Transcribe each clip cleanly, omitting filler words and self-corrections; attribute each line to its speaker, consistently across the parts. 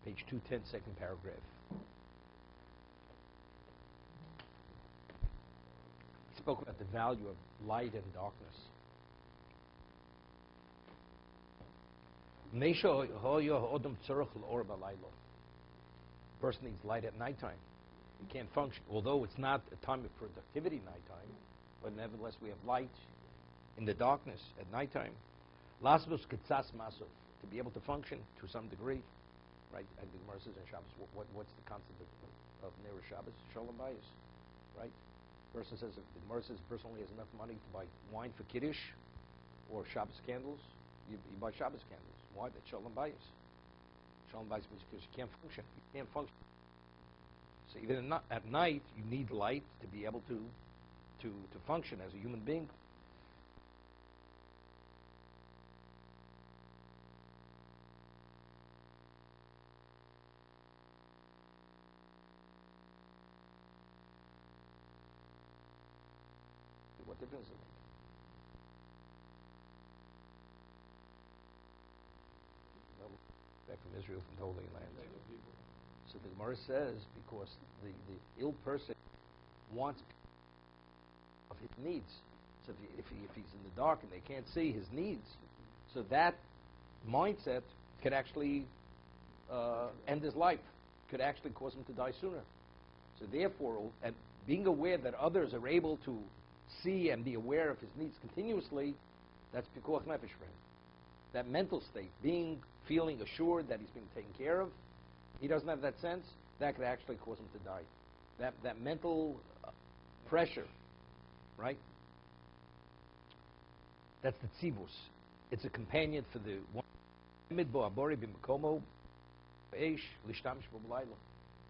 Speaker 1: page 210, second paragraph. He spoke about the value of light and darkness. Person needs light at nighttime. You can't function. Although it's not a time of productivity, nighttime, but nevertheless we have light in the darkness at nighttime. Lasmus Tags Musar, to be able to function to some degree, right? And the Gemara says in Shabbos, what's the concept of Nera Shabbos? Shalom Bayis, right? Person says, the Gemara says a person only has enough money to buy wine for Kiddush or Shabbos candles. You buy Shabbos candles. Why? That's Shalom Bayis. Shalom Bayis means because you can't function. You can't function. So even at night, you need light to be able to function as a human being. What difference is it? Back from Israel, from the Holy Land. So the Gemara says, because the ill person wants of his needs. So if he's in the dark and they can't see his needs, so that mindset could actually end his life, could actually cause him to die sooner. So therefore, and being aware that others are able to see and be aware of his needs continuously, that's pikuach nefesh for him. That mental state, feeling assured that he's being taken care of, he doesn't have that sense, that could actually cause him to die. That mental pressure, right? That's the tzivus. It's a companion for the one.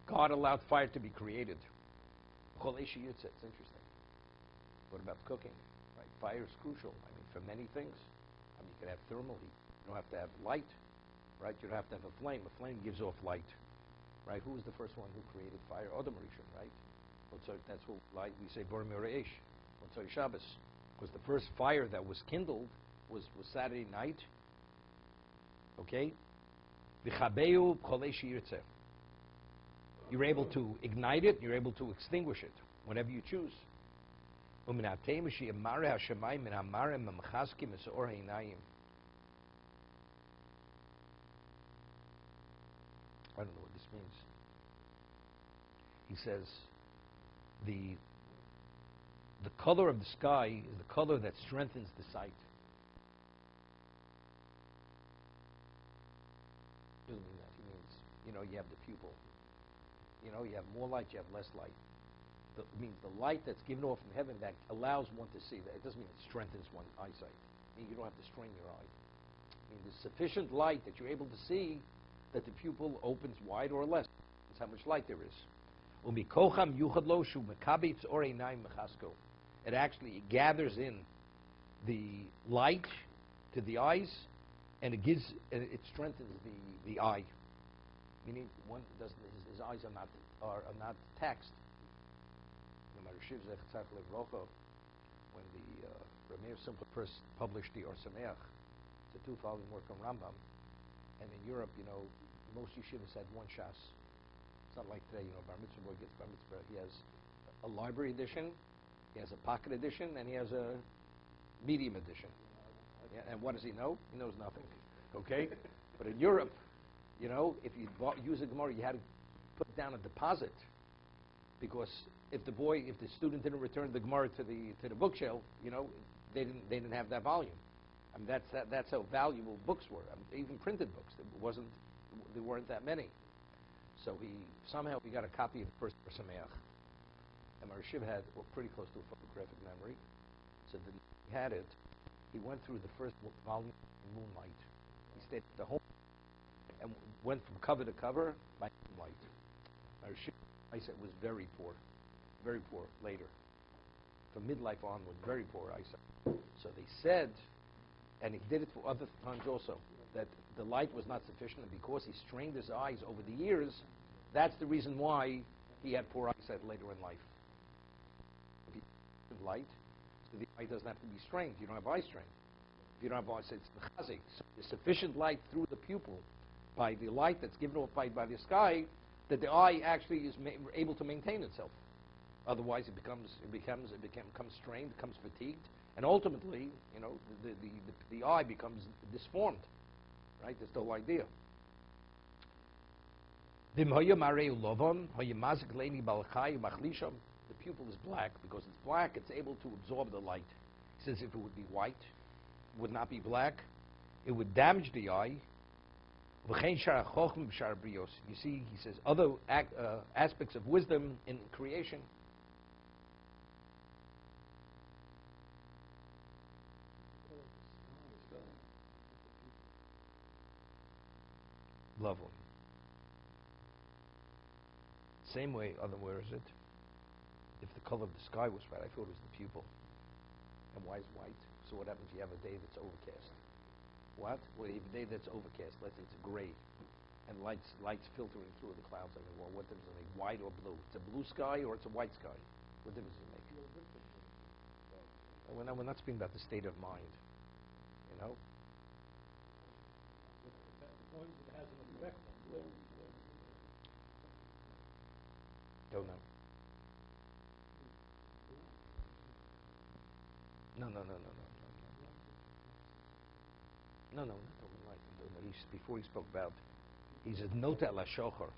Speaker 1: God allowed fire to be created. It's interesting. What about cooking? Right? Fire is crucial. I mean, for many things. I mean, you could have thermal heat. You don't have to have light, right? You don't have to have a flame. A flame gives off light, right? Who was the first one who created fire? Adam Rishon, right? So that's what light we say. Borim Yoreish. Motzei Shabbos, because the first fire that was kindled was Saturday night. Okay. V'chabeu b'cholei she'yirtzeh. You're able to ignite it. You're able to extinguish it whenever you choose. I don't know what this means. He says the color of the sky is the color that strengthens the sight. Doesn't mean that. He means, you have the pupil. You have more light, you have less light. It means the light that's given off from heaven that allows one to see. That it doesn't mean it strengthens one's eyesight. I mean, you don't have to strain your eye. I mean, there's sufficient light that you're able to see that the pupil opens wide or less. That's how much light there is. It actually gathers in the light to the eyes, and it strengthens the eye. Meaning, one doesn't. His eyes are not taxed. When the Rameir Simple Press published the Or Sameach, it's a 2-volume work on Rambam, and in Europe, most yeshivas had one shas. It's not like today, Bar Mitzvah boy gets Bar Mitzvah. He has a library edition, he has a pocket edition, and he has a medium edition. Yeah, and what does he know? He knows nothing. Okay? But in Europe, if you use a Gemara, you had to put down a deposit, because if the student didn't return the Gemara to the bookshelf, they didn't have that volume. I mean, that's how valuable books were. I mean, even printed books, there weren't that many. So somehow he got a copy of the first Sameach, and my Rishiv had pretty close to a photographic memory. So that he had it. He went through the first volume in moonlight. He stayed at the home and went from cover to cover by moonlight. My Rishiv eyesight was very poor later. From midlife onward, very poor eyesight. So they said, and he did it for other times also, that the light was not sufficient, and because he strained his eyes over the years, that's the reason why he had poor eyesight later in life. If you have light, so the eye doesn't have to be strained. You don't have eye strain. If you don't have eye strain, it's mechazik. So there's sufficient light through the pupil by the light that's given off by the sky, that the eye actually is able to maintain itself. Otherwise, it becomes strained, becomes fatigued, and ultimately, the eye becomes disformed. Right? That's the whole idea. The pupil is black. Because it's black, it's able to absorb the light. He says if it would be white, it would not be black, it would damage the eye. You see, he says, other aspects of wisdom in creation. Lovely. Same way, where is it? If the color of the sky was white, I thought it was the pupil. And why is white? So what happens? You have a day that's overcast. What? Well, you have a day that's overcast. Let's say it's gray, and lights filtering through the clouds. I mean, well, what difference does it make? White or blue? It's a blue sky or it's a white sky? What difference does it make? We're not speaking about the state of mind. You know.
Speaker 2: It has an effect on you.
Speaker 1: Don't know. No. Not overnight. Before he spoke about, he says, Nota la shochar.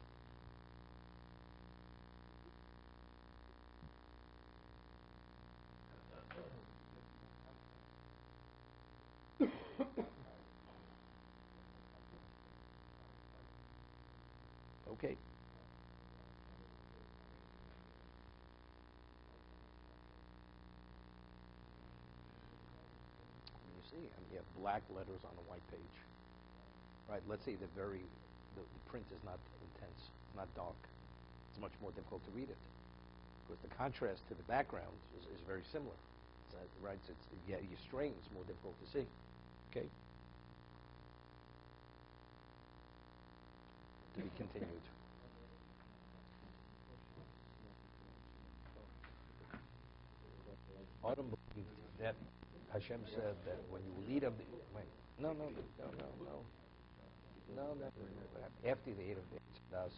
Speaker 1: Okay. You see, you have black letters on a white page. Right, let's say the print is not intense, it's not dark. It's much more difficult to read it. Because the contrast to the background is very similar. Right, your strain is more difficult to see. Okay? To be continued. Autumn believed that Hashem said that when you will eat of the... Wait, no. After they ate of the das.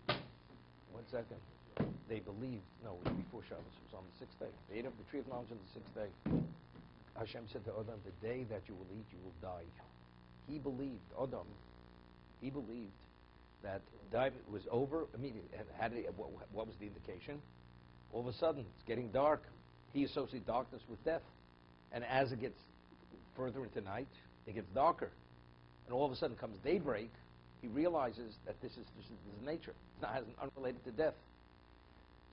Speaker 1: 1 second. They believed, no, it was before Shabbos, it was on the 6th day. They ate of the tree of knowledge on the 6th day. Hashem said to Adam, the day that you will eat, you will die. He believed, Adam, that die was over immediately. And what was the indication? All of a sudden, it's getting dark. He associates darkness with death. And as it gets further into night, it gets darker. And all of a sudden comes daybreak, he realizes that this is nature. It's not unrelated to death.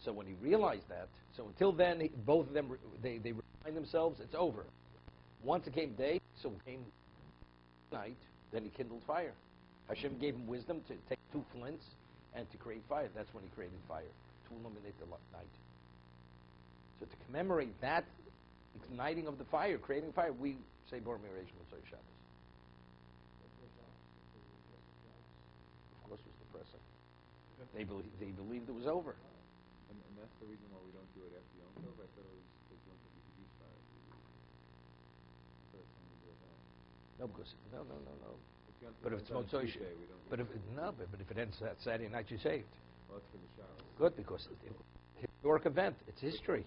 Speaker 1: So when he realized that, so until then, both of them, they remind themselves, it's over. Once it came day, so it came night, then he kindled fire. Hashem gave him wisdom to take 2 flints and to create fire. That's when he created fire, to illuminate the night. So to commemorate that igniting of the fire, creating fire, we say Bor Mirei Motzei Shabbos. Of course, it was depressing. They believed it was over.
Speaker 3: And that's the reason why we don't do it after Yom Tov. I thought it was because Yom Tov you could use fire.
Speaker 1: No, because no. But if it's Motzei, but if it ends that Saturday night, you're saved.
Speaker 3: Well, that's for the shower.
Speaker 1: Good, because historic event. It's history.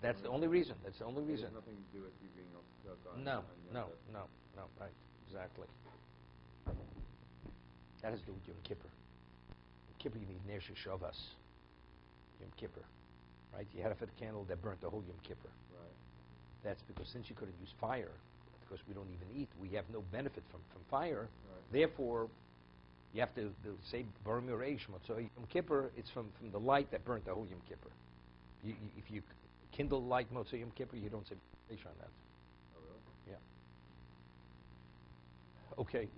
Speaker 1: That's the only reason. That's the only reason.
Speaker 3: It has nothing to do with you being
Speaker 1: No. Right, exactly. That has to do with Yom Kippur. Yom Kippur, you need Ner Shavas. Yom Kippur, right? You had a candle that burnt the whole Yom Kippur.
Speaker 3: Right.
Speaker 1: That's because since you couldn't use fire, because we don't even eat, we have no benefit from fire.
Speaker 3: Right.
Speaker 1: Therefore, you have to say Bar Mirei Motzei Yom Kippur. It's from the light that burnt the whole Yom Kippur. If you kindle light Motzei Yom Kippur, you don't say Mirei on that.
Speaker 3: Oh, really?
Speaker 1: Yeah. Okay.